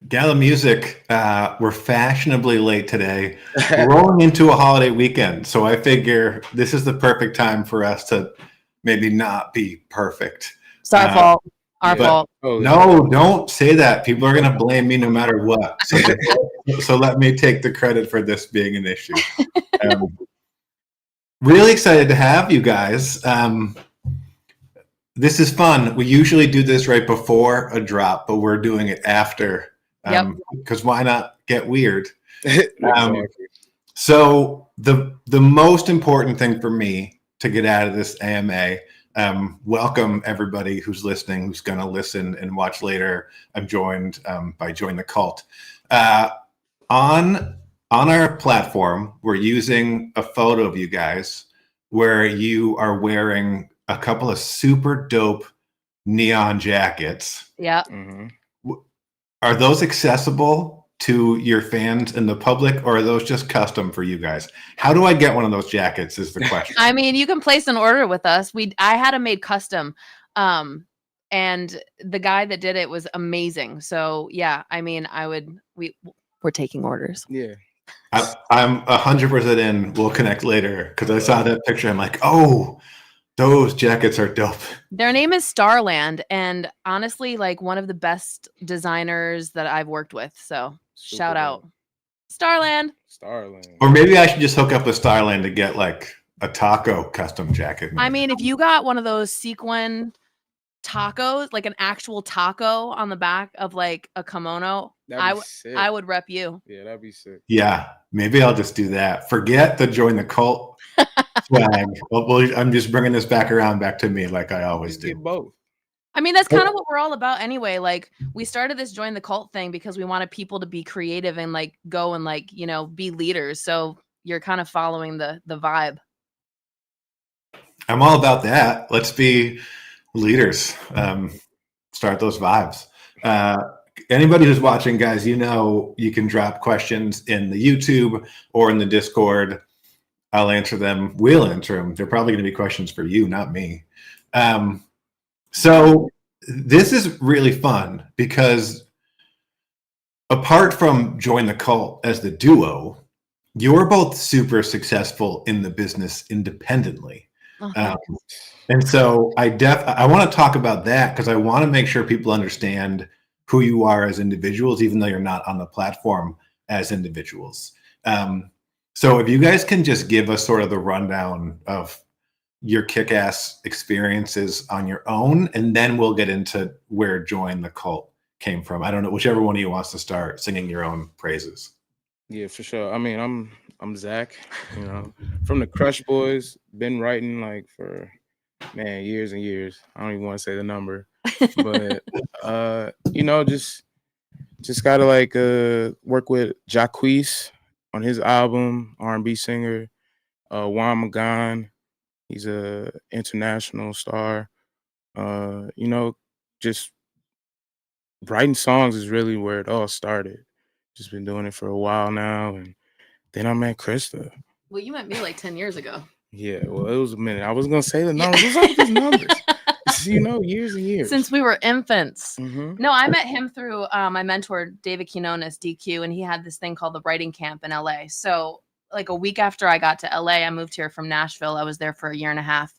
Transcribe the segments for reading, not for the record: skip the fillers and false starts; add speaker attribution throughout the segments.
Speaker 1: Gala Music, we're fashionably late today. We're rolling into a holiday weekend, so I figure this is the perfect time for us to maybe not be perfect.
Speaker 2: It's our fault. Our
Speaker 1: but
Speaker 2: fault.
Speaker 1: No, don't say that. People are going to blame me no matter what. So let me take the credit for this being an issue. Really excited to have you guys. This is fun. We usually do this right before a drop, but we're doing it after. Because why not get weird? So the most important thing for me to get out of this AMA, welcome everybody who's listening, who's going to listen and watch later. I'm joined by Join the Cult. On our platform, we're using a photo of you guys where you are wearing a couple of super dope neon jackets.
Speaker 2: Yeah.
Speaker 1: Mm-hmm. Are those accessible to your fans and the public, or are those just custom for you guys? How do I get one of those jackets is the question.
Speaker 2: I mean, you can place an order with us. I had them made custom. And the guy that did it was amazing. So yeah, I mean, we're taking orders.
Speaker 3: Yeah.
Speaker 1: I'm 100% in. We'll connect later because I saw that picture. I'm like, oh, those jackets are dope.
Speaker 2: Their name is Starland, and honestly, like one of the best designers that I've worked with. So shout out, Starland.
Speaker 1: Or maybe I should just hook up with Starland to get like a taco custom jacket.
Speaker 2: I mean, if you got one of those sequin tacos, like an actual taco on the back of like a kimono, I would rep you.
Speaker 3: Yeah, that'd be sick.
Speaker 1: Yeah, maybe I'll just do that. Forget the Join the Cult swag. Well, I'm just bringing this back to me like I always do.
Speaker 3: Both.
Speaker 2: I mean, that's kind of what we're all about anyway. Like, we started this Join the Cult thing because we wanted people to be creative and like go and like, you know, be leaders. So you're kind of following the vibe.
Speaker 1: I'm all about that. Let's be leaders. Start those vibes. Anybody who's watching, guys, you know, you can drop questions in the YouTube or in the Discord. I'll answer them. We'll answer them. They're probably going to be questions for you, not me. So this is really fun because apart from Join the Cult as the duo, you're both super successful in the business independently. And so I want to talk about that because I want to make sure people understand who you are as individuals, even though you're not on the platform as individuals. So if you guys can just give us sort of the rundown of your kick-ass experiences on your own, and then we'll get into where Join the Cult came from. I don't know, whichever one of you wants to start singing your own praises.
Speaker 3: Yeah, for sure. I mean, I'm Zach, you know, from the Crush Boys, been writing like for years and years. I don't even want to say the number. But you know, just gotta like work with Jacquees on his album, R&B singer, Juan Magan. He's a international star. You know, just writing songs is really where it all started. Just been doing it for a while now, and then I met Krista.
Speaker 2: Well, you met me like 10 years ago.
Speaker 3: Yeah, well, it was a minute. I was gonna say the numbers. What's up with these numbers? You know, years and years.
Speaker 2: Since we were infants.
Speaker 3: Mm-hmm.
Speaker 2: No, I met him through my mentor, David Quinones, DQ, and he had this thing called the writing camp in LA. So like a week after I got to LA, I moved here from Nashville. I was there for a year and a half.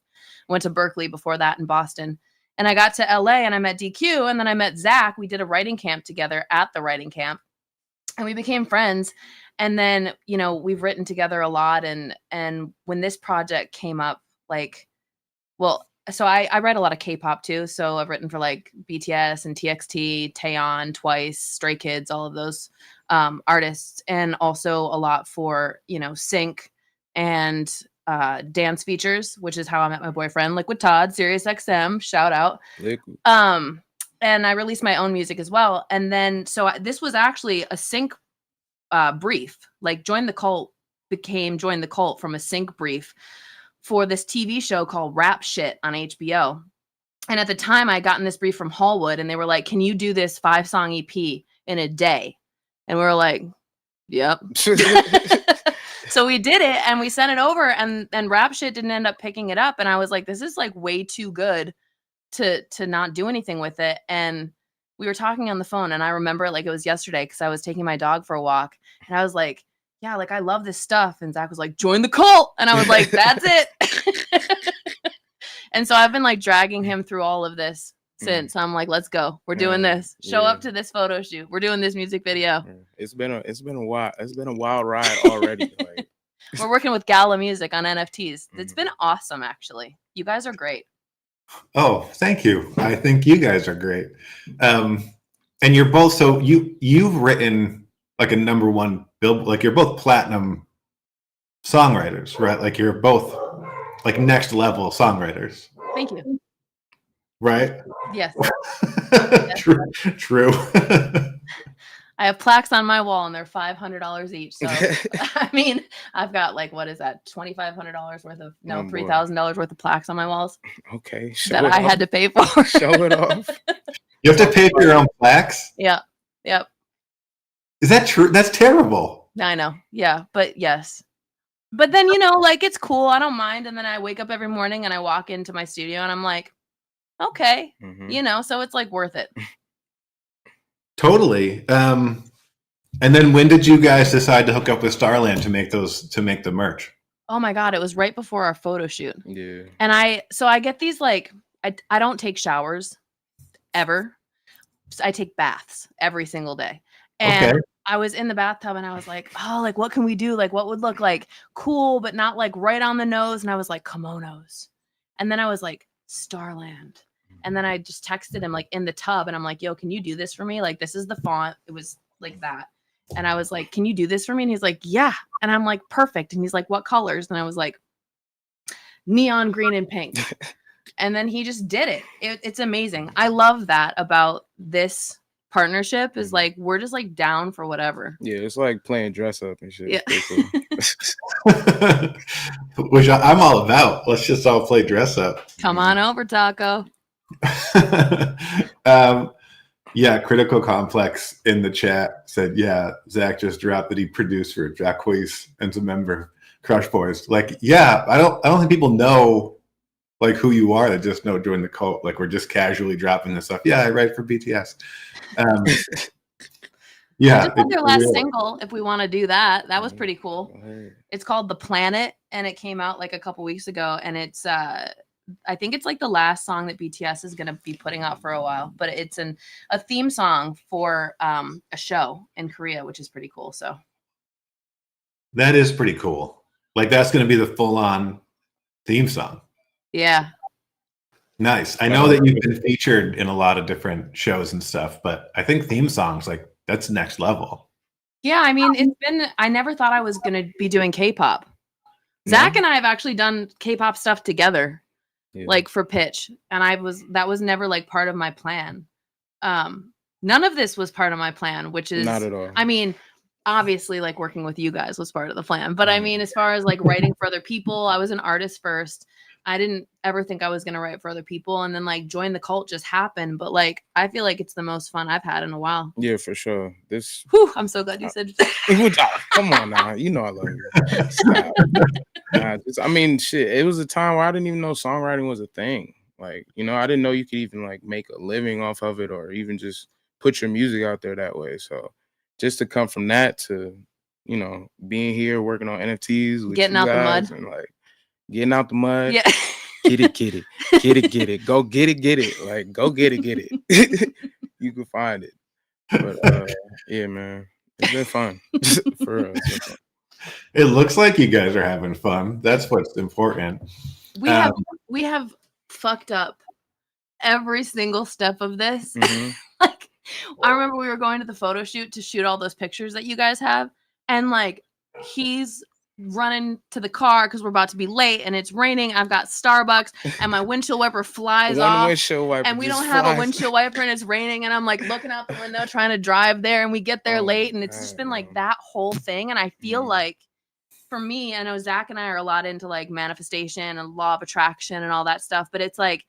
Speaker 2: Went to Berkeley before that in Boston. And I got to LA and I met DQ, and then I met Zach. We did a writing camp together at the writing camp, and we became friends. And then, you know, we've written together a lot. And when this project came up, like, well, so I write a lot of K-pop too. So I've written for like BTS and TXT, Taeyeon, Twice, Stray Kids, all of those artists, and also a lot for, you know, sync and dance features, which is how I met my boyfriend, Liquid Todd, Sirius XM, shout out.
Speaker 3: Liquid.
Speaker 2: And I released my own music as well. And then, so this was actually a sync brief, like Join the Cult became Join the Cult from a sync brief for this TV show called Rap Shit on HBO. And at the time I gotten this brief from Hallwood, and they were like, can you do this 5-song EP in a day? And we were like, yep. So we did it, and we sent it over, and Rap Shit didn't end up picking it up. And I was like, this is like way too good to not do anything with it. And we were talking on the phone, and I remember it like it was yesterday because I was taking my dog for a walk, and I was like, yeah, like I love this stuff. And Zach was like, join the cult. And I was like, that's it. And so I've been like dragging him through all of this since. I'm like, let's go. We're doing this. Show up to this photo shoot. We're doing this music video.
Speaker 3: It's been a while. It's been a wild ride already. Like,
Speaker 2: we're working with Gala Music on NFTs. It's been awesome, actually. You guys are great.
Speaker 1: Oh, thank you. I think you guys are great. And you're both, so you've written like a #1 Billboard, like you're both platinum songwriters, right? Like you're both like next level songwriters.
Speaker 2: Thank you.
Speaker 1: Right?
Speaker 2: Yes.
Speaker 1: True.
Speaker 2: I have plaques on my wall and they're $500 each. So I mean, I've got like, what is that? $2,500 worth of $3,000 worth of plaques on my walls.
Speaker 3: Okay.
Speaker 2: That I had to pay for.
Speaker 3: Show it off.
Speaker 1: You have to pay for your own plaques?
Speaker 2: Yeah. Yep.
Speaker 1: Is that true? That's terrible.
Speaker 2: I know. Yeah. But yes. But then, you know, like it's cool. I don't mind. And then I wake up every morning and I walk into my studio and I'm like, okay, you know, so it's like worth it.
Speaker 1: Totally. And then when did you guys decide to hook up with Starland to make the merch?
Speaker 2: Oh my God. It was right before our photo shoot.
Speaker 3: Yeah.
Speaker 2: And I get these, like, I don't take showers ever. I take baths every single day. And I was in the bathtub and I was like, oh, like, what can we do? Like, what would look like cool, but not like right on the nose? And I was like, kimonos. And then I was like, Starland. And then I just texted him like in the tub and I'm like, yo, can you do this for me? Like, this is the font. It was like that. And I was like, can you do this for me? And he's like, yeah. And I'm like, perfect. And he's like, what colors? And I was like, neon green and pink. And then he just did it. It's amazing. I love that about this partnership is like, we're just like down for whatever.
Speaker 3: Yeah. It's like playing dress up and shit.
Speaker 2: Yeah.
Speaker 1: Cool. Which I'm all about. Let's just all play dress up.
Speaker 2: Come on over, Taco.
Speaker 1: Yeah, Critical Complex in the chat said, yeah, Zach just dropped that he produced for Jacquees and a member of Crush Boys. Like, yeah, I don't think people know like who you are. They just know Join the Cult. Like, we're just casually dropping this stuff. Yeah, I write for BTS. Yeah,
Speaker 2: just their last single, if we want to do that. That was pretty cool. It's called The Planet, and it came out like a couple weeks ago, and it's I think it's like the last song that BTS is going to be putting out for a while, but it's a theme song for a show in Korea, which is pretty cool. So
Speaker 1: that is pretty cool. Like, that's going to be the full-on theme song.
Speaker 2: Yeah.
Speaker 1: Nice. I know that you've been featured in a lot of different shows and stuff, but I think theme songs, like, that's next level.
Speaker 2: Yeah, I mean, I never thought I was going to be doing K-pop. Zach and I have actually done K-pop stuff together. Yeah. Like for pitch, and that was never like part of my plan. None of this was part of my plan, which is
Speaker 3: not at all.
Speaker 2: I mean, obviously like working with you guys was part of the plan, but I mean, as far as like writing for other people, I was an artist first. I didn't ever think I was going to write for other people, and then like Join the Cult just happened. But like, I feel like it's the most fun I've had in a while.
Speaker 3: Yeah, for sure.
Speaker 2: I'm so glad you said
Speaker 3: come on now, you know I love you. Stop. I mean, shit, it was a time where I didn't even know songwriting was a thing. Like, you know, I didn't know you could even like make a living off of it, or even just put your music out there that way. So just to come from that to, you know, being here working on NFTs with
Speaker 2: getting out the mud
Speaker 3: and like getting out the mud.
Speaker 2: Yeah.
Speaker 3: Get it. Go get it. Like, go get it. You can find it. But yeah, man, it's been fun. For real, it's been fun.
Speaker 1: It looks like you guys are having fun. That's what's important.
Speaker 2: We have fucked up every single step of this. Like, I remember we were going to the photo shoot to shoot all those pictures that you guys have, and like he's running to the car because we're about to be late and it's raining. I've got Starbucks and my windshield wiper flies off, and we don't have a windshield wiper and it's raining, and I'm like looking out the window trying to drive there, and we get there late, and it's just been like that whole thing. And I feel like for me, I know Zach and I are a lot into like manifestation and law of attraction and all that stuff, but it's like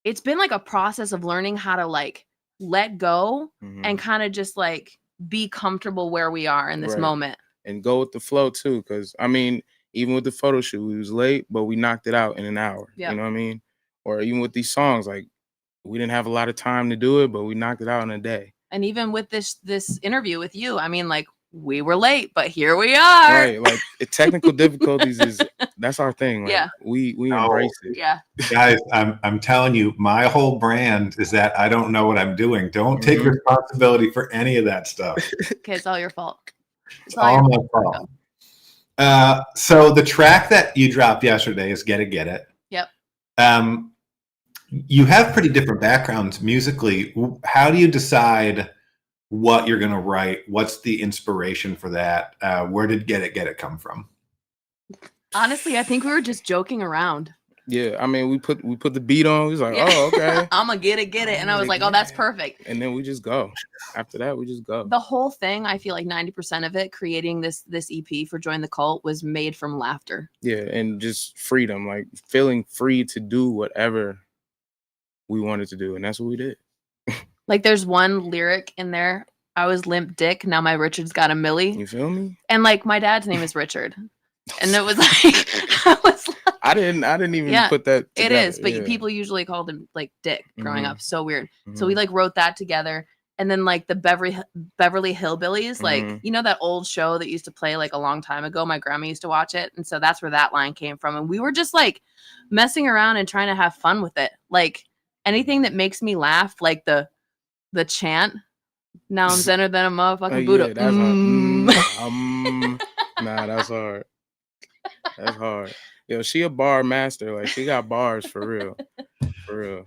Speaker 2: it's been like a process of learning how to like let go and kind of just like be comfortable where we are in this moment.
Speaker 3: And go with the flow too, because I mean, even with the photo shoot, we was late, but we knocked it out in an hour. Yeah. You know what I mean? Or even with these songs, like we didn't have a lot of time to do it, but we knocked it out in a day.
Speaker 2: And even with this interview with you, I mean, like, we were late, but here we are.
Speaker 3: Right, like technical difficulties that's our thing. Like,
Speaker 2: Yeah.
Speaker 3: we embrace it.
Speaker 2: Yeah.
Speaker 1: Guys, I'm telling you, my whole brand is that I don't know what I'm doing. Don't take responsibility for any of that stuff.
Speaker 2: Okay, it's all your fault.
Speaker 1: It's all my fault. So the track that you dropped yesterday is Get It.
Speaker 2: Yep.
Speaker 1: You have pretty different backgrounds musically. How do you decide what you're going to write? What's the inspiration for that? Where did Get It come from?
Speaker 2: Honestly, I think we were just joking around.
Speaker 3: Yeah, I mean, we put the beat on. We was like, oh, okay.
Speaker 2: I'm gonna get it. And I was like, oh, that's perfect.
Speaker 3: And then we just go. After that, we just go.
Speaker 2: The whole thing, I feel like 90% of it, creating this EP for Join the Cult, was made from laughter.
Speaker 3: Yeah, and just freedom, like feeling free to do whatever we wanted to do, and that's what we did.
Speaker 2: Like, there's one lyric in there. I was limp dick. Now my Richard's got a millie.
Speaker 3: You feel me?
Speaker 2: And like, my dad's name is Richard. And it was like, I was like,
Speaker 3: I didn't even put that together.
Speaker 2: It is, but people usually called him like Dick growing up. So weird. So we like wrote that together. And then like the Beverly Hillbillies, like, you know, that old show that used to play like a long time ago. My grandma used to watch it. And so that's where that line came from. And we were just like messing around and trying to have fun with it. Like, anything that makes me laugh, like the chant. Now I'm better than a motherfucking Buddha.
Speaker 3: That's nah, that's hard. That's hard. Yo, she a bar master. Like, she got bars for real. For real.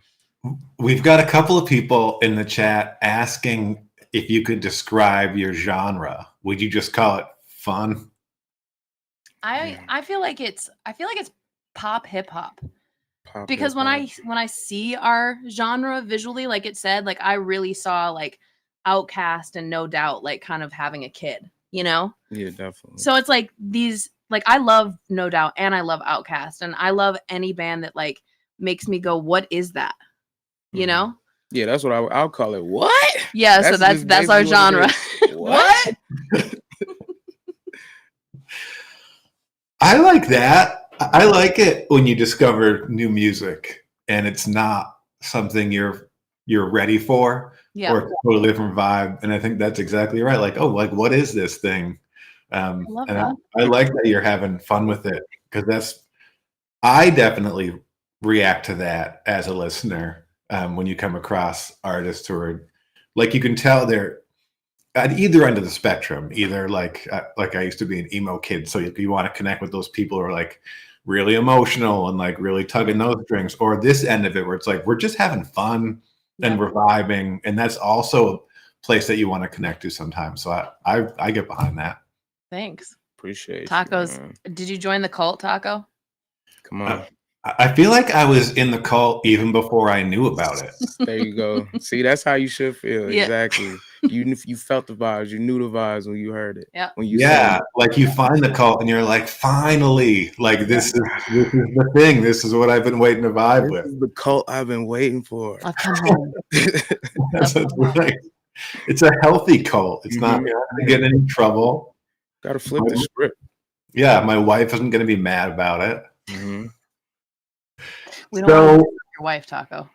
Speaker 1: We've got a couple of people in the chat asking if you could describe your genre. Would you just call it fun?
Speaker 2: I feel like it's pop hip hop. Because when I see our genre visually, like it said, like I really saw like Outkast and No Doubt like kind of having a kid, you know?
Speaker 3: Yeah, definitely.
Speaker 2: So it's like these, like, I love No Doubt and I love Outkast, and I love any band that like makes me go, what is that? You know?
Speaker 3: Yeah, that's what I'll call it. What?
Speaker 2: Yeah, so that's our genre.
Speaker 3: What?
Speaker 1: I like that. I like it when you discover new music and it's not something you're ready for, or a totally different vibe. And I think that's exactly right. Like, oh, like what is this thing? I like that you're having fun with it, because I definitely react to that as a listener when you come across artists who are, like, you can tell they're at either end of the spectrum. Either like I used to be an emo kid, so you want to connect with those people who are like really emotional and like really tugging those strings, or this end of it where it's like we're just having fun and we're vibing, and that's also a place that you want to connect to sometimes. So I get behind that.
Speaker 2: Thanks.
Speaker 3: Appreciate
Speaker 2: Tacos.
Speaker 3: You,
Speaker 2: did you join the cult, Taco?
Speaker 3: Come on.
Speaker 1: I feel like I was in the cult even before I knew about it.
Speaker 3: There you go. See, that's how you should feel. Yeah. Exactly. You felt the vibes. You knew the vibes when you heard it.
Speaker 2: Yeah.
Speaker 3: When you
Speaker 1: like you find the cult and you're like, finally, like this is the thing. This is what I've been waiting to vibe with.
Speaker 3: This is the cult I've been waiting for.
Speaker 2: I've come home.
Speaker 1: That's right. It's a healthy cult. It's not going to get in any trouble.
Speaker 3: Got to flip the script.
Speaker 1: Yeah, my wife isn't going to be mad about it.
Speaker 2: We don't want your wife, Taco.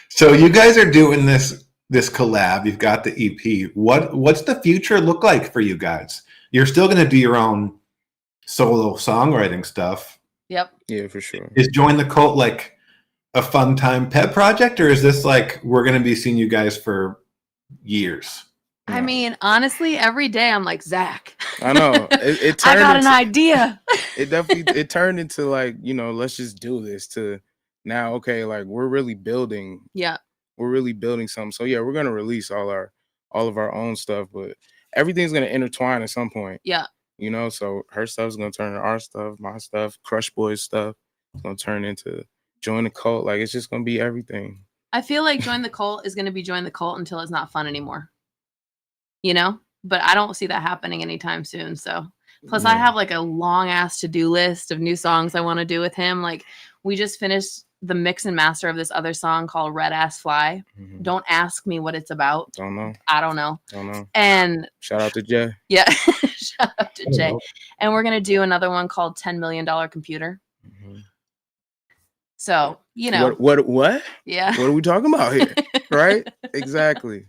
Speaker 1: So you guys are doing this collab. You've got the EP. What's the future look like for you guys? You're still going to do your own solo songwriting stuff.
Speaker 2: Yep.
Speaker 3: Yeah, for sure.
Speaker 1: Is Join the Cult like a fun time pet project, or is this like we're going to be seeing you guys for years?
Speaker 2: I mean, honestly, every day I'm like, Zach.
Speaker 3: I know. It turned
Speaker 2: I got an idea.
Speaker 3: It turned into like, let's just do this, to now, okay, like we're really building.
Speaker 2: Yeah.
Speaker 3: We're really building something. So yeah, we're gonna release all of our own stuff, but everything's gonna intertwine at some point.
Speaker 2: Yeah.
Speaker 3: So her stuff's gonna turn into our stuff, my stuff, Crush Boys stuff. It's gonna turn into Join the Cult. Like, it's just gonna be everything.
Speaker 2: I feel like Join the Cult is gonna be Join the Cult until it's not fun anymore. But I don't see that happening anytime soon. So plus I have like a long ass to-do list of new songs I want to do with him. Like, we just finished the mix and master of this other song called Red Ass Fly. Don't ask me what it's about.
Speaker 3: Don't know.
Speaker 2: I don't know.
Speaker 3: Don't know.
Speaker 2: And
Speaker 3: shout out to Jay.
Speaker 2: Yeah. Shout out to Jay. And we're going to do another one called $10 Million Computer. So, you know,
Speaker 3: What?
Speaker 2: yeah.
Speaker 3: What are we talking about here? Right? Exactly.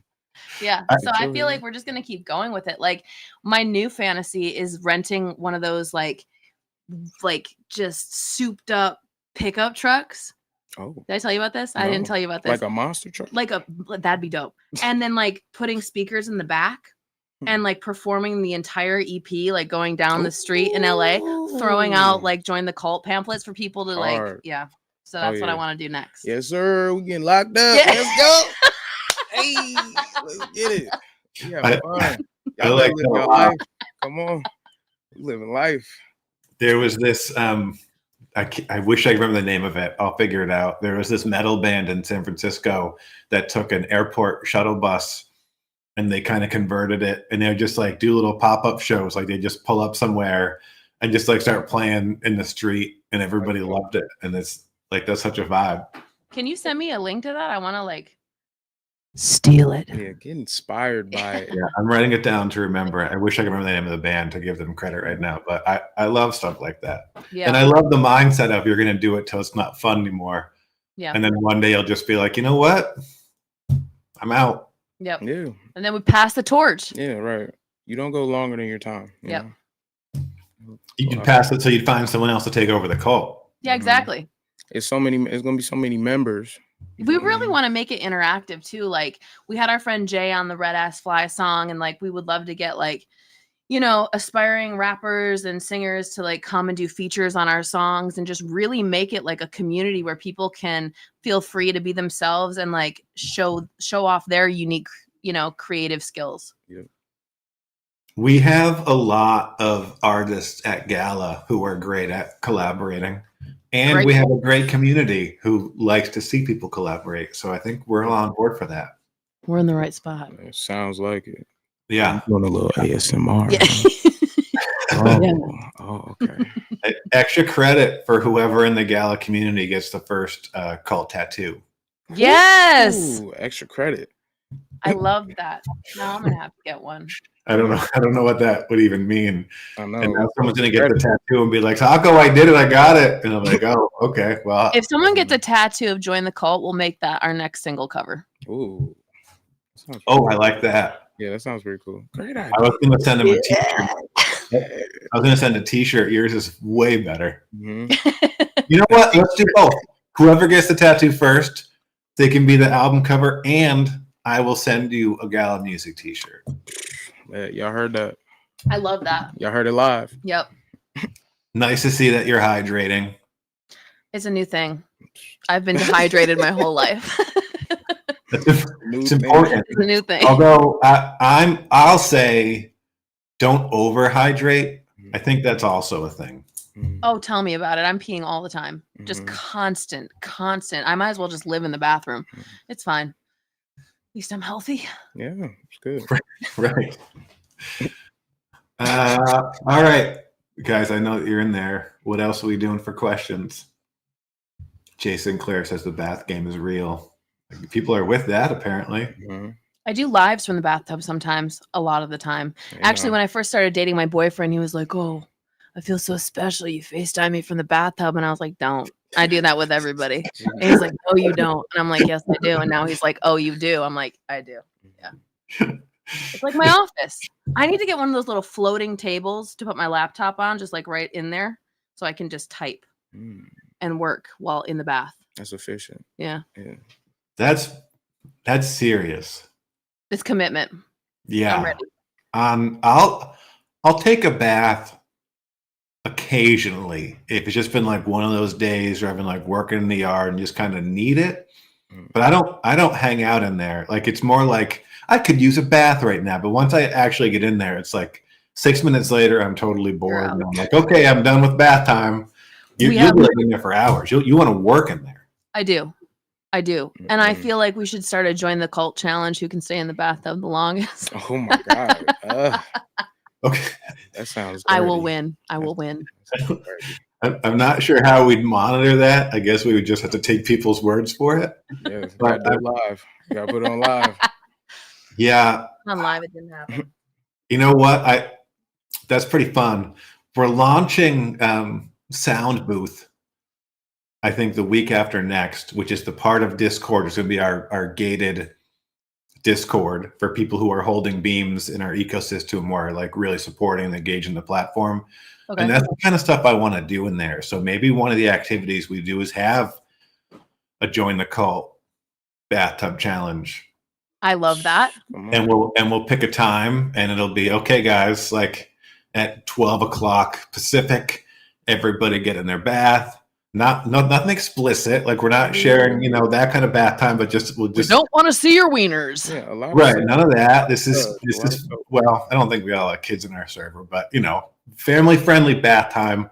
Speaker 2: Yeah. So I feel like we're just going to keep going with it. Like my new fantasy is renting one of those like just souped up pickup trucks.
Speaker 3: Oh,
Speaker 2: Did I tell you about this? I didn't
Speaker 3: no.
Speaker 2: tell you about this.
Speaker 3: Like a monster truck?
Speaker 2: That'd be dope. And then like putting speakers in the back and like performing the entire EP, like going down the street in LA, throwing out like Join the Cult pamphlets for people to like,
Speaker 3: Hard.
Speaker 2: yeah. So that's what I
Speaker 3: yeah.
Speaker 2: want to do next.
Speaker 3: Yes, sir. We getting locked up.
Speaker 2: Yeah.
Speaker 3: Let's go. Hey, let's get it. Yeah, fun.
Speaker 1: I
Speaker 3: Y'all
Speaker 1: like
Speaker 3: live
Speaker 1: that a
Speaker 3: your
Speaker 1: lot.
Speaker 3: life. Come on. We living life.
Speaker 1: There was this I wish I remember the name of it. I'll figure it out. There was this metal band in San Francisco that took an airport shuttle bus and they kind of converted it, and they would just like do little pop-up shows. Like they just pull up somewhere and just like start playing in the street, and everybody loved it. And it's like, that's such a vibe.
Speaker 2: Can you send me a link to that? I want to like steal it.
Speaker 3: Yeah, get inspired by it.
Speaker 1: Yeah, I'm writing it down to remember it. I wish I could remember the name of the band to give them credit right now, but I love stuff like that.
Speaker 2: Yeah.
Speaker 1: And I love the mindset of you're going to do it till it's not fun anymore.
Speaker 2: Yeah.
Speaker 1: And then one day you'll just be like, you know what? I'm out.
Speaker 2: Yep.
Speaker 3: Yeah.
Speaker 2: And then we pass the torch.
Speaker 3: Yeah, right. You don't go longer than your time. You
Speaker 2: Yep.
Speaker 3: know?
Speaker 1: You can pass it so you find someone else to take over the cult.
Speaker 2: Yeah, exactly.
Speaker 3: It's gonna be so many members.
Speaker 2: We really want to make it interactive too. Like we had our friend Jay on the Red Ass Fly song, and like we would love to get like, you know, aspiring rappers and singers to like come and do features on our songs and just really make it like a community where people can feel free to be themselves and like show off their unique, you know, creative skills.
Speaker 3: Yeah.
Speaker 1: We have a lot of artists at Gala who are great at collaborating. And we have a great community who likes to see people collaborate. So I think we're all on board for that.
Speaker 2: We're in the right spot.
Speaker 3: It sounds like it.
Speaker 1: Yeah.
Speaker 3: I'm doing a little ASMR.
Speaker 2: Yeah.
Speaker 3: Oh, okay.
Speaker 1: Extra credit for whoever in the Gala community gets the first cult tattoo.
Speaker 2: Yes.
Speaker 3: Ooh, extra credit.
Speaker 2: I love that. Now I'm gonna have to get one.
Speaker 1: I don't know what that would even mean.
Speaker 3: I know.
Speaker 1: And now someone's gonna get the tattoo and be like, Taco, I did it, I got it. And I'm like, oh, okay. Well,
Speaker 2: If someone gets a tattoo of Join the Cult, we'll make that our next single cover.
Speaker 3: Ooh.
Speaker 1: I like that.
Speaker 3: Yeah, that sounds pretty cool. Great idea.
Speaker 1: I was gonna send him a t-shirt. I was gonna send a t-shirt. Yours is way better.
Speaker 3: Mm-hmm.
Speaker 1: You know what? Let's do both. Whoever gets the tattoo first, they can be the album cover, and I will send you a Gala Music t-shirt.
Speaker 3: Yeah, y'all heard that.
Speaker 2: I love that.
Speaker 3: Y'all heard it live.
Speaker 2: Yep.
Speaker 1: Nice to see that you're hydrating.
Speaker 2: It's a new thing. I've been dehydrated my whole life.
Speaker 1: It's important.
Speaker 2: It's a new thing.
Speaker 1: Although I'll say, don't overhydrate. I think that's also a thing.
Speaker 2: Oh, tell me about it. I'm peeing all the time. Just constant. I might as well just live in the bathroom. It's fine. At least I'm healthy.
Speaker 3: Yeah, it's good.
Speaker 1: Right. All right, guys, I know that you're in there. What else are we doing for questions? Jason Clare says the bath game is real. People are with that, apparently.
Speaker 2: I do lives from the bathtub sometimes, a lot of the time. Actually, when I first started dating my boyfriend, he was like, oh, I feel so special. You FaceTime me from the bathtub. And I was like, don't. I do that with everybody. And he's like, no, you don't. And I'm like, yes, I do. And now he's like, oh, you do. I'm like, I do. Yeah. It's like my office. I need to get one of those little floating tables to put my laptop on, just like right in there, so I can just type and work while in the bath.
Speaker 3: That's efficient.
Speaker 2: Yeah.
Speaker 1: That's serious.
Speaker 2: It's commitment.
Speaker 1: Yeah.
Speaker 2: I'm ready.
Speaker 1: I'll take a bath occasionally if it's just been like one of those days where I've been like working in the yard and just kind of need it. But I don't hang out in there. Like it's more like I could use a bath right now, but once I actually get in there, it's like 6 minutes later, I'm totally bored. And I'm like, okay, I'm done with bath time. You're in there for hours. You want to work in there. I do.
Speaker 2: And I feel like we should start a Join the Cult challenge. Who can stay in the bathtub the longest?
Speaker 3: Oh my God.
Speaker 1: Okay.
Speaker 3: That sounds dirty.
Speaker 2: I will win.
Speaker 1: I'm not sure how we'd monitor that. I guess we would just have to take people's words for it.
Speaker 3: Yeah, gotta do it live. You gotta put it on live.
Speaker 1: Yeah.
Speaker 2: On live, it didn't happen.
Speaker 1: You know what? That's pretty fun. We're launching Sound Booth. I think the week after next, which is the part of Discord, is going to be our gated Discord for people who are holding beams in our ecosystem or like really supporting and engaging the platform.
Speaker 2: Okay.
Speaker 1: And that's the kind of stuff I want to do in there. So maybe one of the activities we do is have a Join the Cult bathtub challenge.
Speaker 2: I love that.
Speaker 1: And we'll pick a time, and it'll be okay, guys. Like at 12 o'clock Pacific, everybody get in their bath. Nothing explicit. Like we're not sharing, that kind of bath time, but we'll just.
Speaker 2: We don't want to see your wieners.
Speaker 3: Yeah,
Speaker 1: right. None of that. This is well, I don't think we all have kids in our server, but family friendly bath time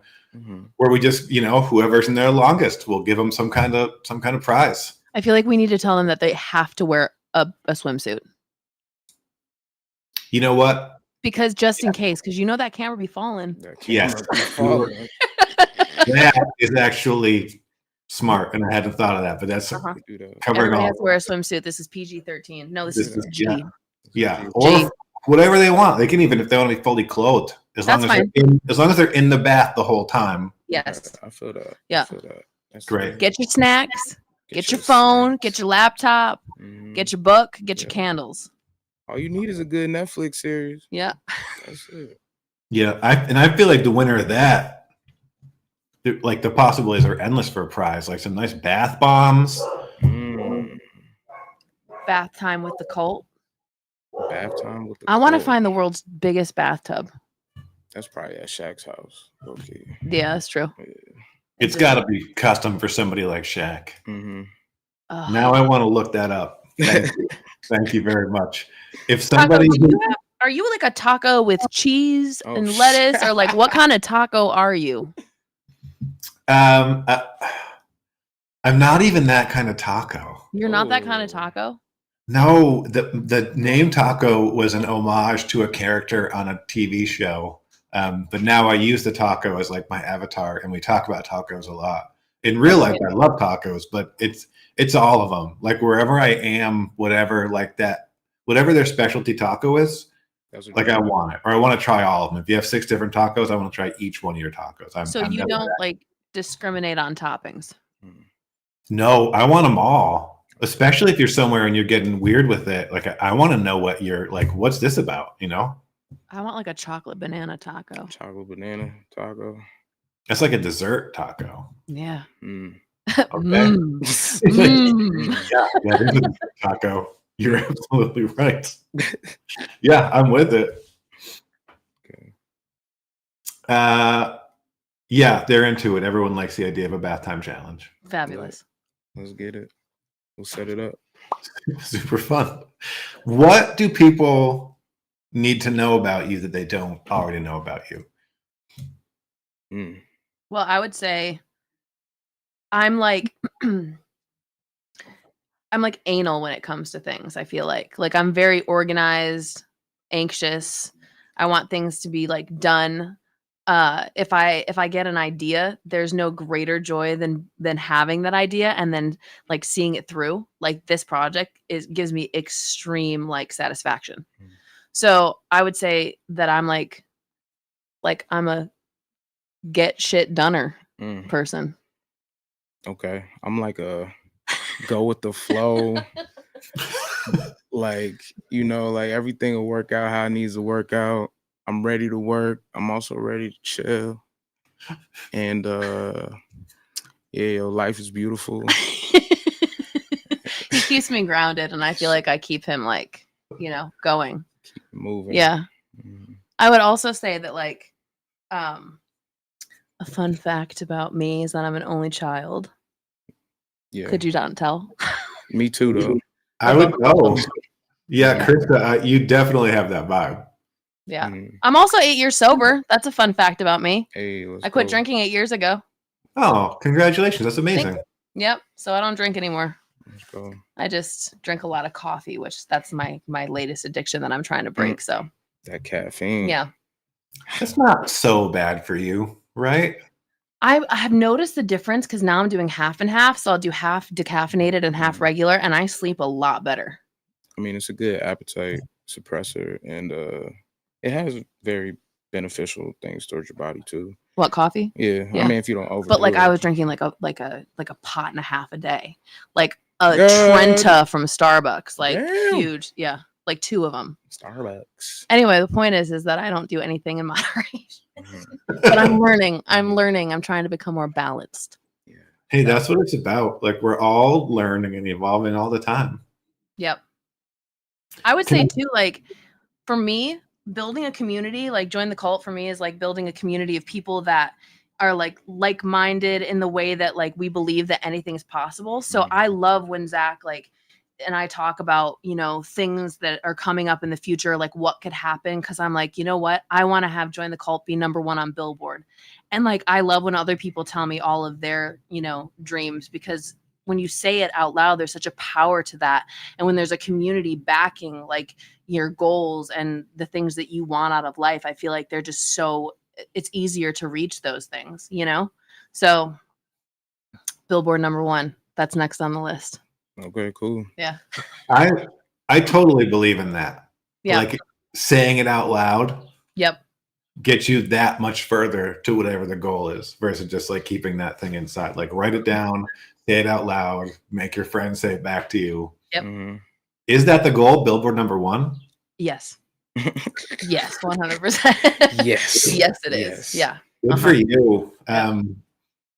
Speaker 1: where we just, whoever's in there longest, we'll give them some kind of prize.
Speaker 2: I feel like we need to tell them that they have to wear a swimsuit.
Speaker 1: You know what?
Speaker 2: Because just in case, because that camera be falling.
Speaker 1: Yes. That is actually smart, and I hadn't thought of that, but that's covering
Speaker 2: Everybody
Speaker 1: all.
Speaker 2: has to wear a swimsuit. This is PG-13. No, this is G.
Speaker 1: Yeah, or whatever they want. They can even, if they want to be fully clothed, as long as they're in the bath the whole time.
Speaker 2: Yes.
Speaker 3: I feel that.
Speaker 2: Yeah.
Speaker 1: That's great.
Speaker 2: Get your snacks. Get your phone. Get your laptop. Get your book. Get your candles.
Speaker 3: All you need is a good Netflix series.
Speaker 2: Yeah.
Speaker 3: That's it.
Speaker 1: Yeah, I feel like the winner of that, like the possibilities are endless for a prize. Like some nice bath bombs.
Speaker 2: Bath time with the cult.
Speaker 3: Bath time with the
Speaker 2: I want to
Speaker 3: cult.
Speaker 2: find the world's biggest bathtub.
Speaker 3: That's probably at Shaq's house. Okay.
Speaker 2: Yeah, that's true.
Speaker 3: Yeah.
Speaker 1: It's got to be custom for somebody like Shaq. Now I want to look that up. Thank you. Thank you very much. If somebody,
Speaker 2: are you like a taco with cheese and lettuce, or like what kind of taco are you?
Speaker 1: I'm not even that kind of taco.
Speaker 2: You're not that kind of taco?
Speaker 1: No, the name taco was an homage to a character on a TV show. But now I use the taco as like my avatar, and we talk about tacos a lot. In real life, I love tacos, but it's all of them. Like wherever I am, whatever like that, whatever their specialty taco is, like I want it, or I want to try all of them. If you have 6 different tacos, I want to try each one of your tacos.
Speaker 2: So you don't like discriminate on toppings?
Speaker 1: No, I want them all. Especially if you're somewhere and you're getting weird with it. Like I want to know what you're like. What's this about?
Speaker 2: I want like a chocolate banana taco.
Speaker 3: Chocolate banana taco.
Speaker 1: That's like a dessert taco.
Speaker 2: Yeah.
Speaker 1: Okay. Yeah, there's a dessert taco. You're absolutely right. Yeah, I'm with it.
Speaker 3: Okay.
Speaker 1: Yeah, they're into it. Everyone likes the idea of a bath time challenge.
Speaker 2: Fabulous.
Speaker 3: Let's get it. We'll set it up.
Speaker 1: Super fun. What do people need to know about you that they don't already know about you?
Speaker 2: Well, I would say I'm like anal when it comes to things. I feel like I'm very organized, anxious. I want things to be like done. If I get an idea, there's no greater joy than having that idea and then like seeing it through. Like this project gives me extreme like satisfaction. So I would say that I'm like I'm a get shit doneer person.
Speaker 3: Okay. I'm like a go with the flow. Like everything will work out how it needs to work out. I'm ready to work. I'm also ready to chill. And life is beautiful.
Speaker 2: He keeps me grounded, and I feel like I keep him like, going.
Speaker 3: Keep moving.
Speaker 2: Yeah. I would also say that like a fun fact about me is that I'm an only child.
Speaker 3: Yeah.
Speaker 2: Could you not tell?
Speaker 3: Me too, though.
Speaker 1: I would know. Yeah, Krista, you definitely have that vibe.
Speaker 2: Yeah. I'm also 8 years sober. That's a fun fact about me.
Speaker 3: Hey,
Speaker 2: I quit drinking 8 years ago.
Speaker 1: Oh, congratulations. That's amazing.
Speaker 2: Yep. So I don't drink anymore.
Speaker 3: Let's go.
Speaker 2: I just drink a lot of coffee, which that's my latest addiction that I'm trying to break. So
Speaker 3: that caffeine.
Speaker 2: Yeah.
Speaker 1: That's not so bad for you, right?
Speaker 2: I have noticed the difference because now I'm doing half and half. So I'll do half decaffeinated and half regular, and I sleep a lot better.
Speaker 3: I mean, it's a good appetite suppressor, and it has very beneficial things towards your body too.
Speaker 2: What, coffee?
Speaker 3: Yeah.
Speaker 2: Yeah.
Speaker 3: I mean, if you don't overdo
Speaker 2: But like
Speaker 3: it.
Speaker 2: I was drinking like a pot and a half a day, like a
Speaker 3: God.
Speaker 2: Trenta from Starbucks, like
Speaker 3: Damn.
Speaker 2: huge. Yeah, like 2 of them.
Speaker 3: Starbucks.
Speaker 2: Anyway, the point is that I don't do anything in moderation.
Speaker 3: Mhm.
Speaker 2: But I'm learning. I'm trying to become more balanced.
Speaker 3: Yeah.
Speaker 1: Hey, that's what it's about. Like we're all learning and evolving all the time.
Speaker 2: Yep. I would
Speaker 1: Can
Speaker 2: say
Speaker 1: I-
Speaker 2: too, like for me, building a community, like Join the Cult for me is like building a community of people that are like-minded in the way that like we believe that anything is possible. So I love when Zach and I talk about, things that are coming up in the future, like what could happen. Cause I'm like, you know what? I want to have Join the Cult be #1 on Billboard. And like, I love when other people tell me all of their, dreams, because when you say it out loud, there's such a power to that. And when there's a community backing like your goals and the things that you want out of life, I feel like they're just it's easier to reach those things, So Billboard #1, that's next on the list.
Speaker 3: Okay, cool.
Speaker 2: Yeah.
Speaker 1: I totally believe in that.
Speaker 2: Yeah.
Speaker 1: Like saying it out loud
Speaker 2: Yep.
Speaker 1: gets you that much further to whatever the goal is versus just like keeping that thing inside. Like write it down, say it out loud, make your friends say it back to you.
Speaker 2: Yep.
Speaker 3: Mhm.
Speaker 1: Is that the goal? Billboard #1?
Speaker 2: Yes. Yes, 100%.
Speaker 3: Yes.
Speaker 2: Yes, it is.
Speaker 3: Yes.
Speaker 2: Yeah.
Speaker 1: Good for you.
Speaker 2: Yeah.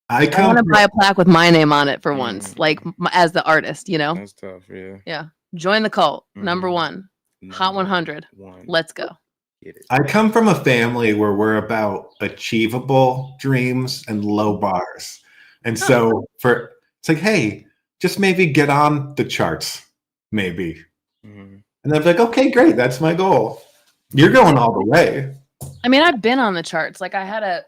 Speaker 1: I
Speaker 2: I
Speaker 1: come
Speaker 2: want to
Speaker 1: from,
Speaker 2: buy a plaque with my name on it for once, like as the artist,
Speaker 3: That's tough. Yeah.
Speaker 2: Yeah. Join the Cult,
Speaker 3: Mhm.
Speaker 2: #1, Hot 100.
Speaker 3: One.
Speaker 2: Let's go.
Speaker 3: Get it.
Speaker 1: I come from a family where we're about achievable dreams and low bars. And so it's like, hey, just maybe get on the charts, maybe.
Speaker 3: Mhm.
Speaker 1: And I'm like, okay, great. That's my goal. You're going all the way.
Speaker 2: I mean, I've been on the charts. Like I had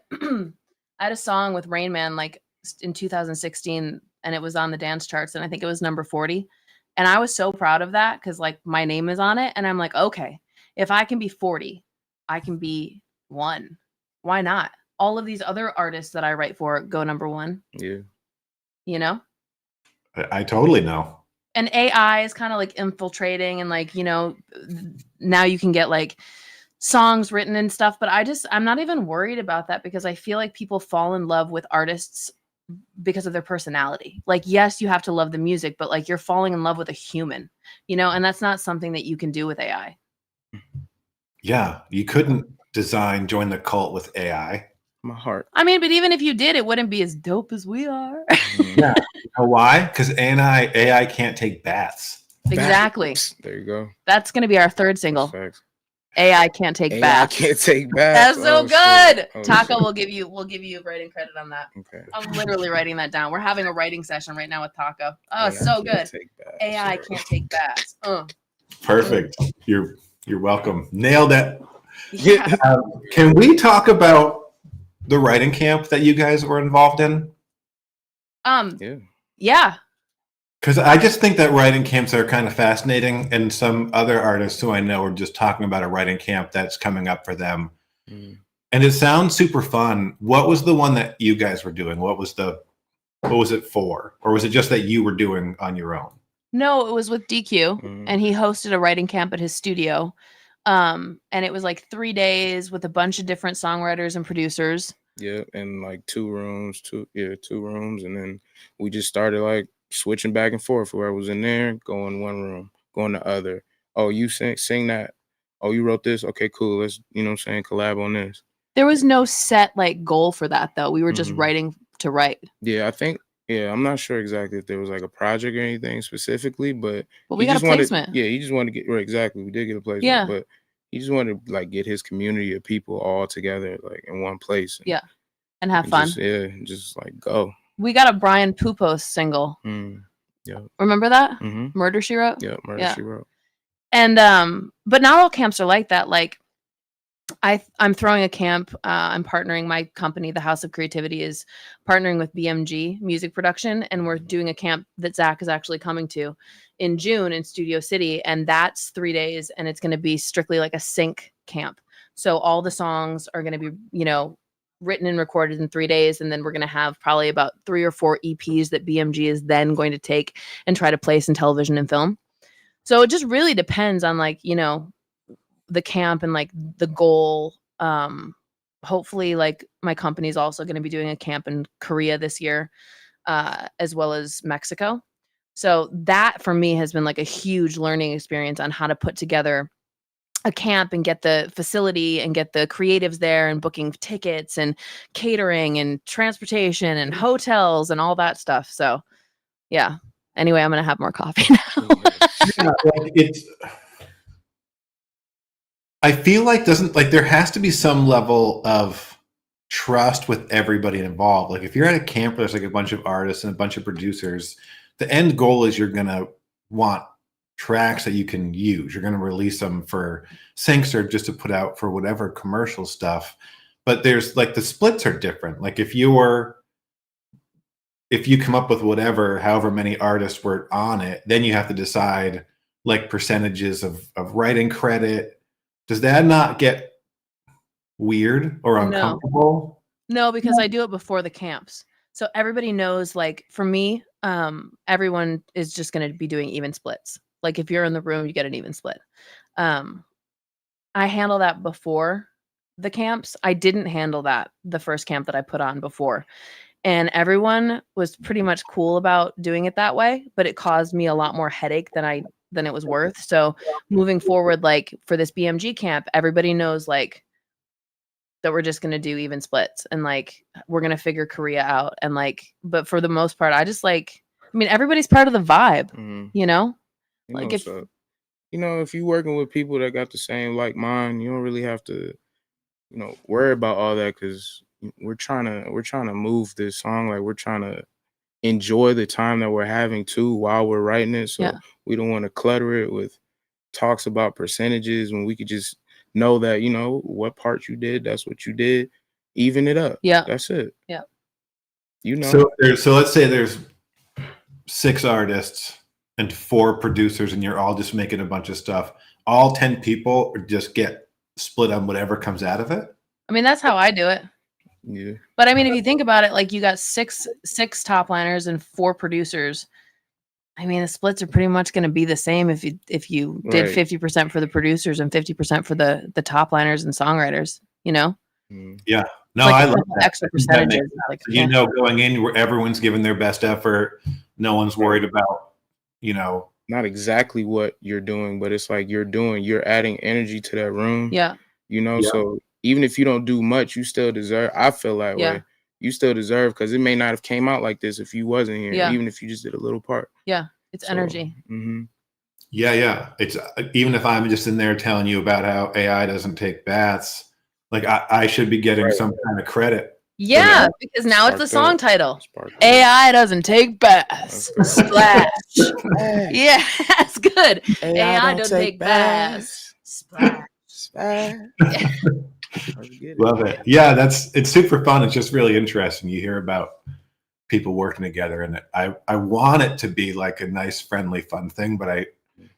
Speaker 2: a song with Rain Man like in 2016, and it was on the dance charts, and I think it was number 40. And I was so proud of that because like my name is on it, and I'm like, okay, if I can be 40, I can be 1. Why not? All of these other artists that I write for go #1.
Speaker 3: Yeah.
Speaker 1: I totally know.
Speaker 2: And AI is kind of like infiltrating, and like now you can get like songs written and stuff, but I'm not even worried about that because I feel like people fall in love with artists because of their personality. Like, yes, you have to love the music, but like you're falling in love with a human, and that's not something that you can do with AI.
Speaker 1: Yeah, you couldn't design Join the Cult with AI.
Speaker 3: My heart.
Speaker 2: I mean, but even if you did, it wouldn't be as dope as we are.
Speaker 1: Yeah. You know why? Because AI can't take baths.
Speaker 2: Exactly.
Speaker 3: There you go.
Speaker 2: That's going to be our 3rd single.
Speaker 3: Facts.
Speaker 2: AI can't take
Speaker 3: AI
Speaker 2: baths.
Speaker 3: can't take baths.
Speaker 2: That's so
Speaker 3: Oh,
Speaker 2: good.
Speaker 3: shit. Oh,
Speaker 2: Taco
Speaker 3: shit.
Speaker 2: will give you writing credit on that.
Speaker 3: Okay.
Speaker 2: I'm literally writing that down. We're having a writing session right now with Taco. Oh,
Speaker 3: AI
Speaker 2: so
Speaker 3: can't
Speaker 2: good.
Speaker 3: take baths.
Speaker 2: AI can't take baths.
Speaker 1: Perfect. You're welcome. Nailed it.
Speaker 2: Yeah.
Speaker 1: Can we talk about the writing camp that you guys were involved in?
Speaker 2: Yeah.
Speaker 1: Because I just think that writing camps are kind of fascinating, and some other artists who I know are just talking about a writing camp that's coming up for them.
Speaker 3: Mm.
Speaker 1: And it sounds super fun. What was the one that you guys were doing? What was it for? Or was it just that you were doing on your own?
Speaker 2: No, it was with DQ, and he hosted a writing camp at his studio. And it was like 3 days with a bunch of different songwriters and producers.
Speaker 3: Yeah, and like 2 rooms, 2 rooms, and then we just started like switching back and forth. Whoever was in there, go in one room, go in the other. Oh, you sing that. Oh, you wrote this. Okay, cool. Let's collab on this.
Speaker 2: There was no set like goal for that though. We were just writing to write.
Speaker 3: Yeah, I think. Yeah, I'm not sure exactly if there was like a project or anything specifically, but
Speaker 2: we got a placement.
Speaker 3: He just wanted to get exactly. We did get a placement.
Speaker 2: Yeah,
Speaker 3: but he just wanted to like get his community of people all together like in one place.
Speaker 2: And have fun.
Speaker 3: Just like go.
Speaker 2: We got a Brian Pupos single.
Speaker 3: Yeah.
Speaker 2: Remember that?
Speaker 3: Mm-hmm.
Speaker 2: Murder, She Wrote?
Speaker 3: Yeah, Murder, She Wrote.
Speaker 2: And but not all camps are like that. Like I'm throwing a camp. I'm partnering. My company, the House of Creativity, is partnering with BMG Music Production, and we're doing a camp that Zach is actually coming to in June in Studio City, and that's 3 days, and it's going to be strictly like a sync camp. So all the songs are going to be, written and recorded in 3 days, and then we're going to have probably about 3 or 4 EPs that BMG is then going to take and try to place in television and film. So it just really depends on like, the camp and like the goal. hopefully like my company's also going to be doing a camp in Korea this year, as well as Mexico. So that for me has been like a huge learning experience on how to put together a camp and get the facility and get the creatives there and booking tickets and catering and transportation and hotels and all that stuff. So yeah. Anyway, I'm going to have more coffee now.
Speaker 1: Yeah, like I feel like there has to be some level of trust with everybody involved. Like if you're at a camp where there's like a bunch of artists and a bunch of producers, the end goal is you're going to want tracks that you can use. You're going to release them for syncs or just to put out for whatever commercial stuff. But there's like the splits are different. Like if you come up with however many artists were on it, then you have to decide like percentages of writing credit. Does that not get weird or uncomfortable?
Speaker 2: No, because I do it before the camps. So everybody knows, like for me, everyone is just going to be doing even splits. Like if you're in the room, you get an even split. I handle that before the camps. I didn't handle that the first camp that I put on before. And everyone was pretty much cool about doing it that way, but it caused me a lot more headache than it was worth. So moving forward, like for this BMG camp, everybody knows like that we're just going to do even splits and like we're going to figure Korea out. And like, but for the most part, I just like, I mean, everybody's part of the vibe, you know? Like if
Speaker 3: if you're working with people that got the same like mind, you don't really have to, worry about all that, because we're trying to move this song. Like we're trying to enjoy the time that we're having too while we're writing it. So we don't want to clutter it with talks about percentages when we could just know that, what part you did, that's what you did. Even it up.
Speaker 2: Yeah.
Speaker 3: That's it.
Speaker 2: Yeah.
Speaker 1: So let's say there's 6 artists and 4 producers and you're all just making a bunch of stuff. All 10 people just get split on whatever comes out of it.
Speaker 2: I mean, that's how I do it.
Speaker 3: Yeah.
Speaker 2: But I mean, if you think about it, like you got six top liners and 4 producers. I mean, the splits are pretty much going to be the same if you did 50% for the producers and 50% for the top liners and songwriters,
Speaker 1: Yeah. No,
Speaker 2: like
Speaker 1: I love that.
Speaker 2: Extra percentages.
Speaker 1: Like, going in where everyone's giving their best effort. No one's worried about,
Speaker 3: not exactly what you're doing, but it's like you're adding energy to that room.
Speaker 2: Yeah.
Speaker 3: So even if you don't do much, you still deserve. I feel that way. You still deserve, because it may not have came out like this if you wasn't here, even if you just did a little part.
Speaker 2: Yeah. It's energy.
Speaker 3: Mm-hmm.
Speaker 1: Yeah. It's even if I'm just in there telling you about how AI doesn't take baths, like I should be getting some kind of credit.
Speaker 2: Yeah, because now it's the song title. AI doesn't take baths. Splash. Yeah, that's good. AI don't take baths. Splash.
Speaker 1: Love it. Yeah, it's super fun. It's just really interesting. You hear about people working together, and I want it to be like a nice, friendly, fun thing, but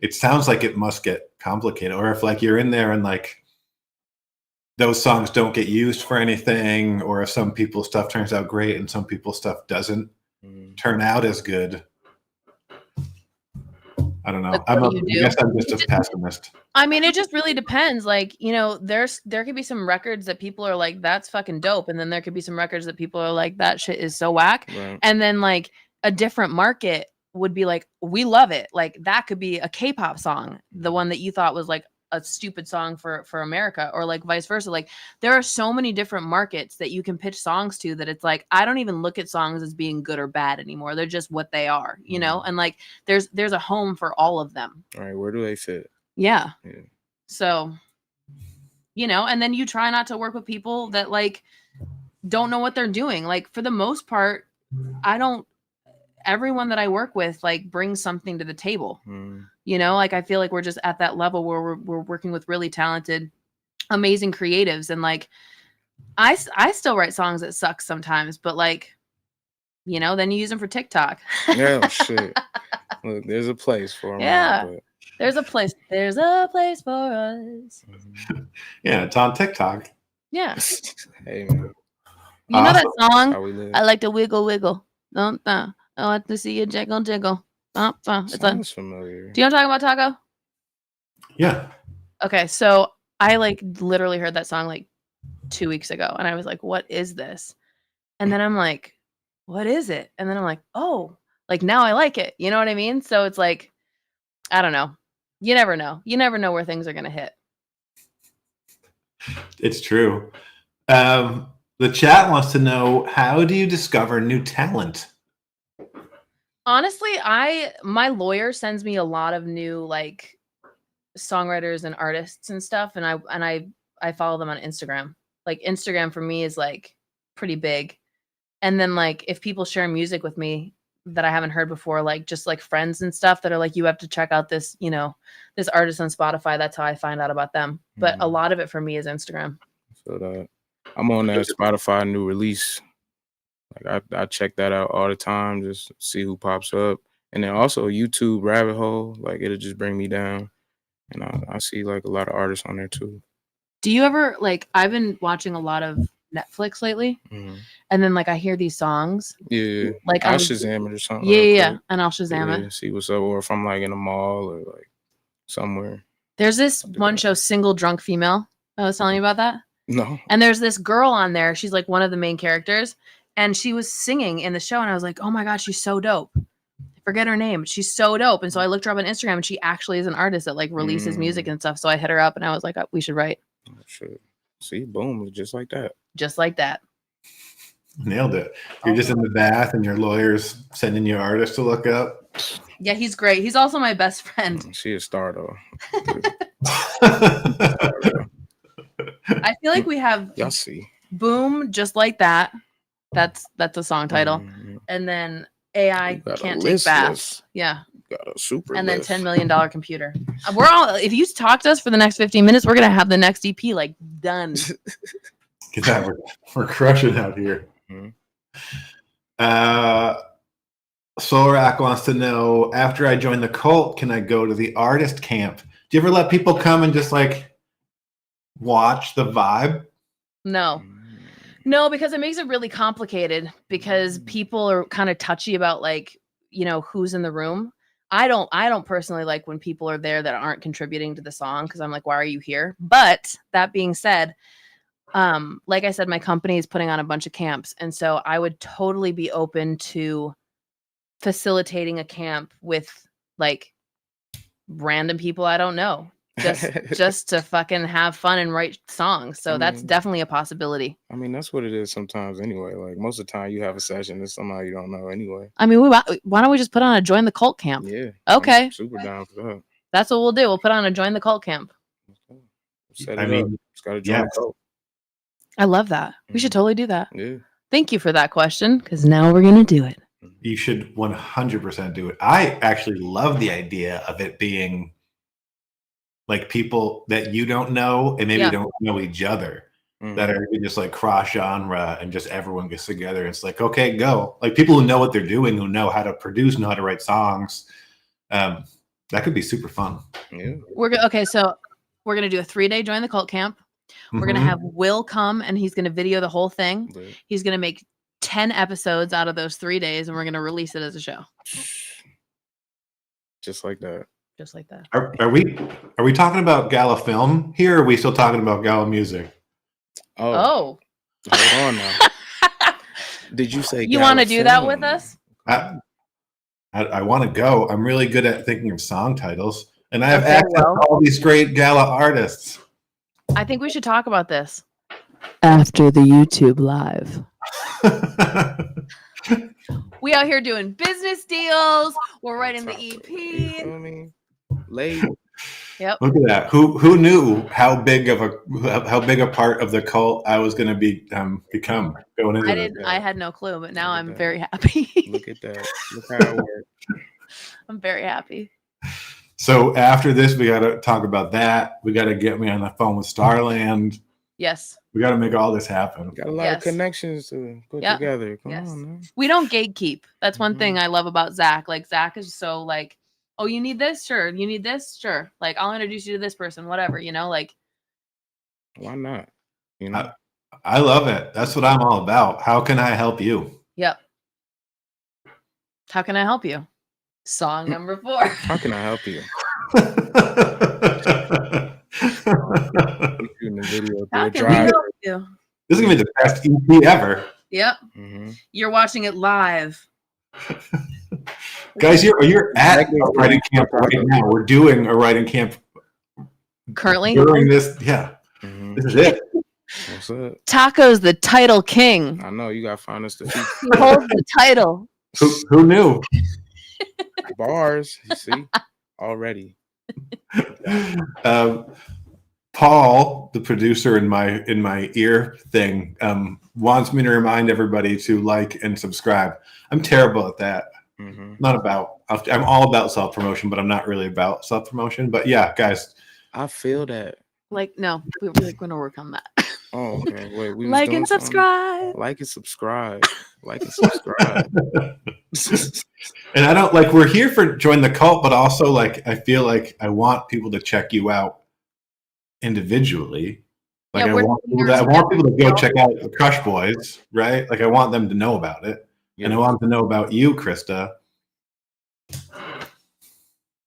Speaker 1: it sounds like it must get complicated. Or if like you're in there and like those songs don't get used for anything, or if some people's stuff turns out great and some people's stuff doesn't turn out as good. I don't know. I guess I'm just a pessimist.
Speaker 2: I mean, it just really depends. Like, there could be some records that people are like, that's fucking dope. And then there could be some records that people are like, that shit is so whack.
Speaker 3: Right.
Speaker 2: And then like a different market would be like, we love it. Like that could be a K-pop song. The one that you thought was like a stupid song for America, or like vice versa. Like there are so many different markets that you can pitch songs to that it's like, I don't even look at songs as being good or bad anymore. They're just what they are, and like there's a home for all of them.
Speaker 3: All right. Where do they fit?
Speaker 2: Yeah. So, and then you try not to work with people that like don't know what they're doing. Like for the most part, everyone that I work with like brings something to the table. Like I feel like we're just at that level where we're working with really talented, amazing creatives. And like, I still write songs that suck sometimes, but like, then you use them for TikTok.
Speaker 3: Yeah, shit. Look, there's a place for them.
Speaker 2: Yeah. There's a place for us.
Speaker 1: Yeah. It's on TikTok.
Speaker 2: Yeah.
Speaker 3: Hey, man.
Speaker 2: You know that song?
Speaker 3: How we live.
Speaker 2: I like to wiggle, wiggle. I like to see you jiggle, jiggle.
Speaker 3: Sounds familiar.
Speaker 2: Do you know what I'm talking about, Taco?
Speaker 1: Yeah.
Speaker 2: Okay, so I like literally heard that song like 2 weeks ago, and I was like, "What is this?" And then I'm like, "What is it?" And then I'm like, "Oh, like now I like it." You know what I mean? So it's like, I don't know. You never know. You never know where things are gonna hit.
Speaker 1: It's true. The chat wants to know, how do you discover new talent?
Speaker 2: Honestly, my lawyer sends me a lot of new like songwriters and artists and stuff, and I follow them on Instagram. Like Instagram for me is like pretty big. And then like if people share music with me that I haven't heard before, like just like friends and stuff that are like, you have to check out this, you know, this artist on Spotify. That's how I find out about them. But a lot of it for me is Instagram.
Speaker 3: So that I'm on that Spotify new release. Like I check that out all the time, just see who pops up. And then also YouTube rabbit hole, like it'll just bring me down. And I see like a lot of artists on there too.
Speaker 2: Do you ever like, I've been watching a lot of Netflix lately, and then like I hear these songs.
Speaker 3: Yeah.
Speaker 2: Like
Speaker 3: I'll Shazam it or something.
Speaker 2: Yeah. And I'll Shazam it.
Speaker 3: See what's up. Or if I'm like in a mall or like somewhere.
Speaker 2: There's this one show, Single Drunk Female. I was telling you about that.
Speaker 3: No.
Speaker 2: And there's this girl on there. She's like one of the main characters. And she was singing in the show. And I was like, oh my God, she's so dope. I forget her name. She's so dope. And so I looked her up on Instagram, and she actually is an artist that like releases music and stuff. So I hit her up and I was like, we should write.
Speaker 3: Oh, shit. See, boom, just like that.
Speaker 2: Just like that.
Speaker 1: Nailed it. You're just in the bath and your lawyer's sending you artists to look up.
Speaker 2: Yeah, he's great. He's also my best friend.
Speaker 3: She a star though.
Speaker 2: I feel like we have
Speaker 3: y'all see.
Speaker 2: Boom, Just Like That. That's a song title. And then AI Can't Take Baths. Yeah.
Speaker 3: Got a super
Speaker 2: and
Speaker 3: list.
Speaker 2: then $10 million computer. We're all, if you talk to us for the next 15 minutes, we're gonna have the next EP like done.
Speaker 1: Get that, we're crushing out here. Solrak wants to know, after I join the cult, can I go to the artist camp? Do you ever let people come and just like watch the vibe?
Speaker 2: No, because it makes it really complicated, because people are kind of touchy about like, you know, who's in the room. I don't personally like when people are there that aren't contributing to the song, because I'm like, why are you here? But that being said, like I said, my company is putting on a bunch of camps, and so I would totally be open to facilitating a camp with like random people I don't know, just to fucking have fun and write songs. So that's definitely a possibility.
Speaker 3: I mean, that's what it is sometimes anyway. Like most of the time you have a session with somebody you don't know anyway.
Speaker 2: I mean, why don't we just put on a Join the Cult camp?
Speaker 3: Yeah.
Speaker 2: Okay.
Speaker 3: I'm super down for that.
Speaker 2: That's what we'll do. We'll put on a Join the Cult camp.
Speaker 3: Set it up. It's got to join the cult.
Speaker 2: I love that. We should totally do that.
Speaker 3: Yeah.
Speaker 2: Thank you for that question, because now we're going to do it.
Speaker 1: You should 100% do it. I actually love the idea of it being like people that you don't know and maybe don't know each other, that are just like cross genre, and just everyone gets together. It's like, okay, go. Like people who know what they're doing, who know how to produce, know how to write songs. That could be super fun.
Speaker 3: Yeah.
Speaker 2: Okay, so we're going to do a 3-day Join the Cult camp. We're going to have Will come, and he's going to video the whole thing. He's going to make 10 episodes out of those 3 days, and we're going to release it as a show.
Speaker 3: Just like that.
Speaker 2: Just like that.
Speaker 1: Are we talking about Gala film here, or are we still talking about Gala music?
Speaker 3: Oh. Hold on now. Did you say
Speaker 2: you want to do that with us?
Speaker 1: I want to go. I'm really good at thinking of song titles, and I have access to all these great Gala artists.
Speaker 2: I think we should talk about this after the YouTube live. We out here doing business deals. We're writing the EP.
Speaker 3: Late.
Speaker 2: Yep.
Speaker 1: Look at that. Who knew how big a part of the cult I was going to become going into it?
Speaker 2: I had no clue, but now I'm very happy.
Speaker 3: Look at that. Look how it works.
Speaker 2: I'm very happy.
Speaker 1: So after this, we got to talk about that. We got to get me on the phone with Starland.
Speaker 2: Yes.
Speaker 1: We got to make all this happen.
Speaker 3: Got a lot of connections to put together. Come on, man.
Speaker 2: We don't gatekeep. That's one thing I love about Zach. Like Zach is so like, oh, you need this? Sure. You need this? Sure. Like I'll introduce you to this person, whatever, you know, like.
Speaker 3: Why not? You know?
Speaker 1: I love it. That's what I'm all about. How can I help you?
Speaker 2: Yep. How can I help you? Song number 4.
Speaker 3: How can I help you? Shooting the video
Speaker 2: How can we help you?
Speaker 1: This is gonna be the best EP ever.
Speaker 2: Yep.
Speaker 3: Mhm.
Speaker 2: You're watching it live.
Speaker 1: Guys, you're at a writing camp right now. We're doing a writing camp
Speaker 2: Currently,
Speaker 1: during this. Yeah,
Speaker 3: Mhm.
Speaker 1: this is it.
Speaker 3: What's up?
Speaker 2: Taco's the title king.
Speaker 3: I know you gotta find us the
Speaker 2: He holds the title.
Speaker 1: Who knew?
Speaker 3: bars. You see, already.
Speaker 1: Paul, the producer in my ear thing, wants me to remind everybody to like and subscribe. I'm terrible at that.
Speaker 3: Mhm.
Speaker 1: I'm all about self promotion, but I'm not really about self promotion. But yeah, guys,
Speaker 3: I feel that.
Speaker 2: Like, no, we're going to work on that.
Speaker 3: Oh, okay. Wait, we was
Speaker 2: Like
Speaker 3: doing
Speaker 2: and
Speaker 3: something?
Speaker 2: subscribe.
Speaker 3: Like and subscribe. Like and subscribe.
Speaker 1: and I don't like we're here for Join the Cult, but also like I feel like I want people to check you out individually. Like
Speaker 2: Yeah,
Speaker 1: I
Speaker 2: we're
Speaker 1: want
Speaker 2: here
Speaker 1: people to go check out the Crush Boys, right? Like I want them to know about it. And I want them to know about you, Krista.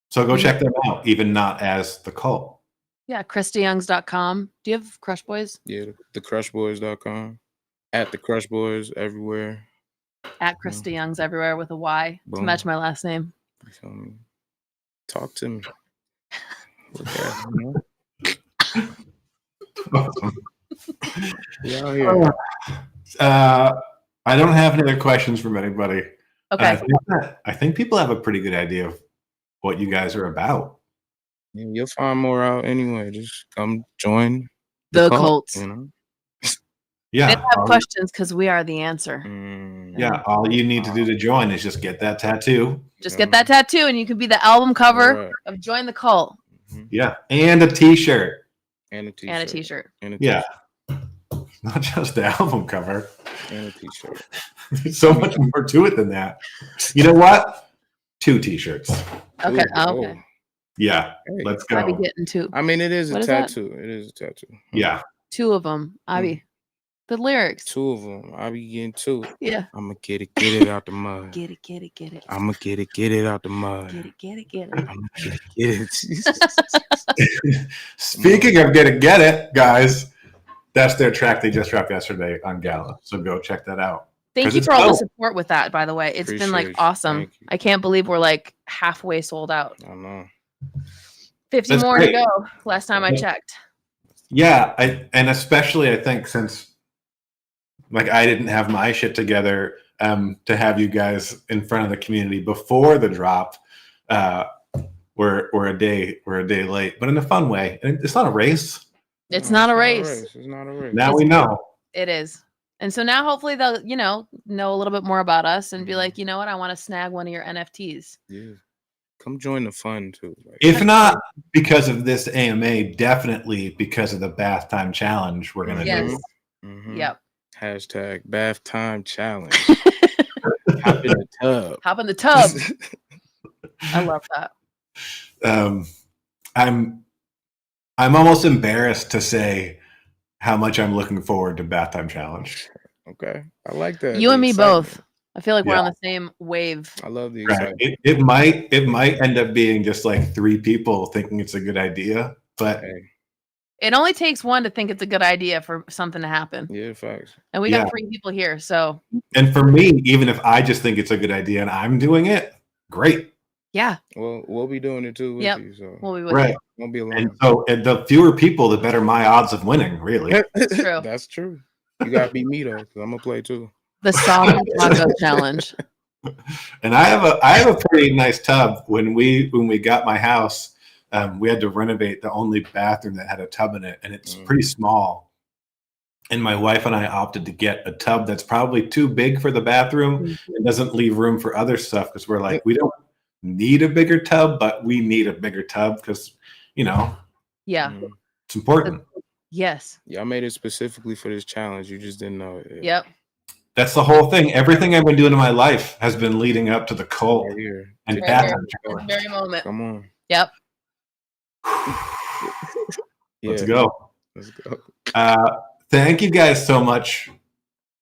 Speaker 1: So go check them out, even not as the cult.
Speaker 2: Yeah, KristaYoungs.com. Do you have Crush Boys?
Speaker 3: Yeah, thecrushboys.com. At the Crush Boys everywhere.
Speaker 2: At Krista Youngs everywhere with a Y to
Speaker 3: Boom.
Speaker 2: match my last name.
Speaker 3: You feel me? Talk to me. Look at me, Yeah, here.
Speaker 1: I don't have any other questions from anybody.
Speaker 2: Okay.
Speaker 1: I think people have a pretty good idea of what you guys are about.
Speaker 3: Yeah, you'll find more out anyway. Just come join
Speaker 2: The cult.
Speaker 3: You know?
Speaker 1: Yeah.
Speaker 2: They don't have questions because we are the answer.
Speaker 1: Yeah. All you need to do to join is just get that tattoo.
Speaker 2: Just get that tattoo and you can be the album cover of Join the Cult.
Speaker 1: Yeah. And a t-shirt.
Speaker 3: And a t-shirt.
Speaker 2: And a t-shirt.
Speaker 1: Yeah. Not just the album cover.
Speaker 3: And a t-shirt.
Speaker 1: There's so much more to it than that. You know what? 2 t-shirts.
Speaker 2: Okay.
Speaker 3: Ooh,
Speaker 2: Okay.
Speaker 1: Yeah. Let's go.
Speaker 2: I'll be getting 2.
Speaker 3: I mean, it is a
Speaker 2: What is
Speaker 3: tattoo. It is a tattoo.
Speaker 1: Yeah.
Speaker 2: 2 of them. Abby. The lyrics.
Speaker 3: 2 of them. I be getting 2.
Speaker 2: Yeah.
Speaker 3: I'ma get it out the mud.
Speaker 2: Get it, get it, get it.
Speaker 3: I'ma get it out the mud.
Speaker 2: Get it, get it, get it.
Speaker 3: I'ma get it.
Speaker 1: Speaking of get it, guys, that's their track they just dropped yesterday on Gala. So go check that out.
Speaker 2: Thank you for all the support with that, by the way. It's been like awesome. I can't believe we're like halfway sold out.
Speaker 3: I know.
Speaker 2: 50 more to go. Last time I checked.
Speaker 1: Yeah, and especially I think since like I didn't have my shit together to have you guys in front of the community before the drop. We're a day late, but in a fun way. It's not a race.
Speaker 2: It's not a race.
Speaker 3: It's not a race.
Speaker 1: Now we know.
Speaker 2: It is. And so now hopefully they'll, know a little bit more about us and be like, you know what? I want to snag one of your NFTs.
Speaker 3: Yeah. Come join the fun too. Like,
Speaker 1: if not because of this AMA, definitely because of the bath time challenge we're gonna do.
Speaker 2: Yep.
Speaker 3: Hashtag bath time challenge. Hop in the tub.
Speaker 2: Hop in the tub. I love that.
Speaker 1: I'm almost embarrassed to say how much I'm looking forward to bath time challenge.
Speaker 3: Okay, I like that.
Speaker 2: You and me both. I feel like we're on the same wave.
Speaker 3: I love the excitement.
Speaker 1: It might end up being just like 3 people thinking it's a good idea, but
Speaker 2: it only takes 1 to think it's a good idea for something to happen.
Speaker 3: Yeah, facts.
Speaker 2: And we got 3 people here, so.
Speaker 1: And for me, even if I just think it's a good idea and I'm doing it, great.
Speaker 2: Yeah.
Speaker 3: Well, we'll be doing it too with you. So
Speaker 2: we'll be with you.
Speaker 3: Won't be alone.
Speaker 1: And the fewer people, the better my odds of winning, really.
Speaker 2: It's true.
Speaker 3: That's true. You gotta beat me though, because I'm gonna play too.
Speaker 2: The soft taco challenge.
Speaker 1: And I have a pretty nice tub. When we got my house, we had to renovate the only bathroom that had a tub in it, and it's pretty small. And my wife and I opted to get a tub that's probably too big for the bathroom and doesn't leave room for other stuff because we're like, we don't need a bigger tub, but we need a bigger tub because,
Speaker 2: yeah,
Speaker 1: it's important.
Speaker 2: Yes.
Speaker 3: Yeah, I made it specifically for this challenge. You just didn't know it.
Speaker 2: Yep.
Speaker 1: That's the whole thing. Everything I've been doing in my life has been leading up to the cult and bathroom challenge.
Speaker 2: Very moment.
Speaker 3: Come on.
Speaker 2: Yep.
Speaker 1: Let's go.
Speaker 3: Let's go.
Speaker 1: Thank you guys so much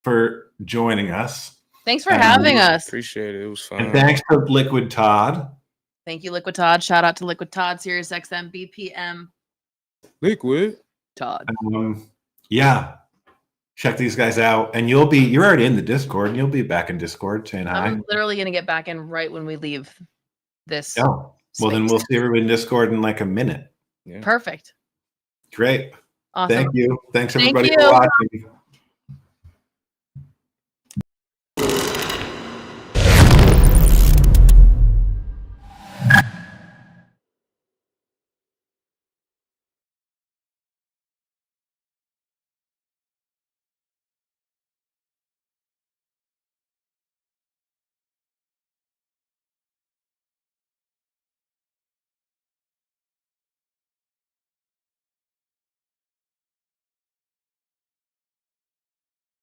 Speaker 1: for joining us.
Speaker 2: Thanks for having us.
Speaker 3: Appreciate it. It was fun.
Speaker 1: And thanks to Liquid Todd.
Speaker 2: Thank you, Liquid Todd. Shout out to Liquid Todd, SiriusXM, BPM.
Speaker 3: Liquid
Speaker 2: Todd.
Speaker 1: Yeah. check these guys out, and you're already in the Discord, and you'll be back in Discord saying hi.
Speaker 2: I'm literally gonna get back in right when we leave this.
Speaker 1: Oh, well, then we'll see everybody in Discord in like a minute.
Speaker 3: Yeah.
Speaker 2: Perfect.
Speaker 1: Great.
Speaker 2: Awesome.
Speaker 1: Thank you. Thanks
Speaker 2: Thank
Speaker 1: everybody
Speaker 2: you.
Speaker 1: for watching.